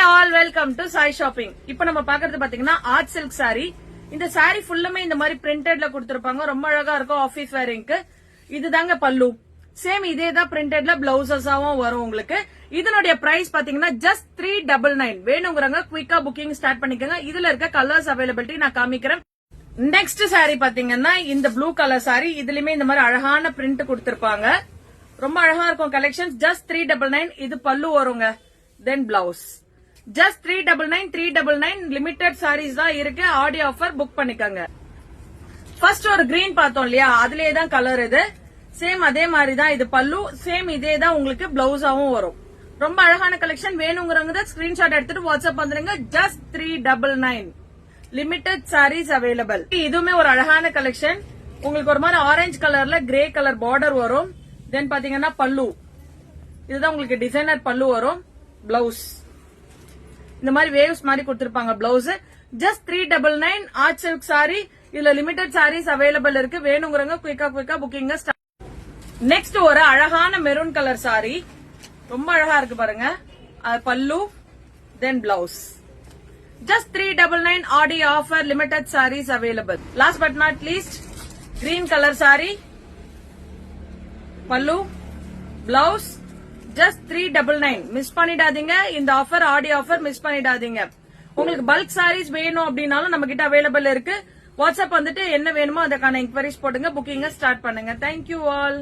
All welcome to Sai shopping. இப்ப நம்ம பாக்குறது பாத்தீங்கன்னா ஆர்ட் சில்க் saree. இந்த saree ஃபுல்லுமே இந்த மாதிரி பிரிண்டட்ல கொடுத்திருப்பாங்க. ரொம்ப அழகா இருக்கும் ஆபீஸ் வேரிங்க்கு. இதுதாங்க பல்லு. சேம் இதே தான் பிரிண்டட்ல பிளவுசஸாவும் வரும் உங்களுக்கு. இதனுடைய பிரைஸ் பாத்தீங்கன்னா ஜஸ்ட் 399. வேணுங்கிறவங்க குயிக்கா புக்கிங் ஸ்டார்ட் பண்ணிக்கோங்க. இதுல இருக்க கலர்ஸ் அவைலபிலிட்டி நான் காமிக்கிறேன். நெக்ஸ்ட் saree பாத்தீங்கன்னா இந்த ப்ளூ கலர் saree. இதுலயுமே இந்த மாதிரி அழகான பிரிண்ட் கொடுத்திருப்பாங்க. ரொம்ப அழகா இருக்கும் கலெக்ஷன். ஜஸ்ட் 399. இது பல்லு வருங்க. தென் பிளவுஸ் ஜஸ்ட் 399 லிமிடெட் சாரீஸ் தான் இருக்கு. ஆடியோ ஆஃபர் புக் பண்ணிக்கோங்க. ஃபர்ஸ்ட் ஒரு கிரீன் பார்த்தோம் இல்லையா, அதுலயே தான் கலர் இது. சேம் அதே மாதிரி தான் இது பல்லு. சேம் இதே தான் உங்களுக்கு பிளவுஸாவும் வரும். ரொம்ப அழகான கலெக்ஷன். வேணுங்கிறவங்க ஸ்கிரீன்ஷாட் எடுத்துட்டு வாட்ஸ்அப் வந்துருங்க. Just 399 limited saris available. இதுவுமே ஒரு அழகான கலெக்ஷன். உங்களுக்கு ஒரு மாதிரி ஆரஞ்சு கலர்ல கிரே கலர் பார்டர் வரும். தென் பாத்தீங்கன்னா பல்லு, இதுதான் உங்களுக்கு டிசைனர் பல்லு வரும். பிளவுஸ் இந்த மாதிரி வேவ்ஸ் மாதிரி கொடுத்திருப்பாங்க blouse. Just 399 art silk saree. இதுல லிமிடெட் சாரீஸ் அவைலபிள் இருக்கு. வேணுங்கிறவங்க குயிக்கா புக்கிங். நெக்ஸ்ட் ஒரு அழகான மெரூன் கலர் saree. ரொம்ப அழகா இருக்கு பாருங்க. பல்லு தென் பிளவுஸ். ஜஸ்ட் 399 ஆடியோ offer limited saris available. Last but not least green colour saree. பல்லு பிளவுஸ் ஜஸ்ட் 399. மிஸ் பண்ணிடாதீங்க. இந்த ஆஃபர் ஆடியோ ஆஃபர் மிஸ் பண்ணிடாதீங்க. உங்களுக்கு பல்க் சாரீஸ் வேணும் அப்படின்னாலும் நம்ம கிட்ட அவைலபிள் இருக்கு. வாட்ஸ்அப் வந்துட்டு என்ன வேணுமோ அதுக்கான என்கொயரிஸ் போட்டுங்க. புக்கிங்க ஸ்டார்ட் பண்ணுங்க. Thank you all.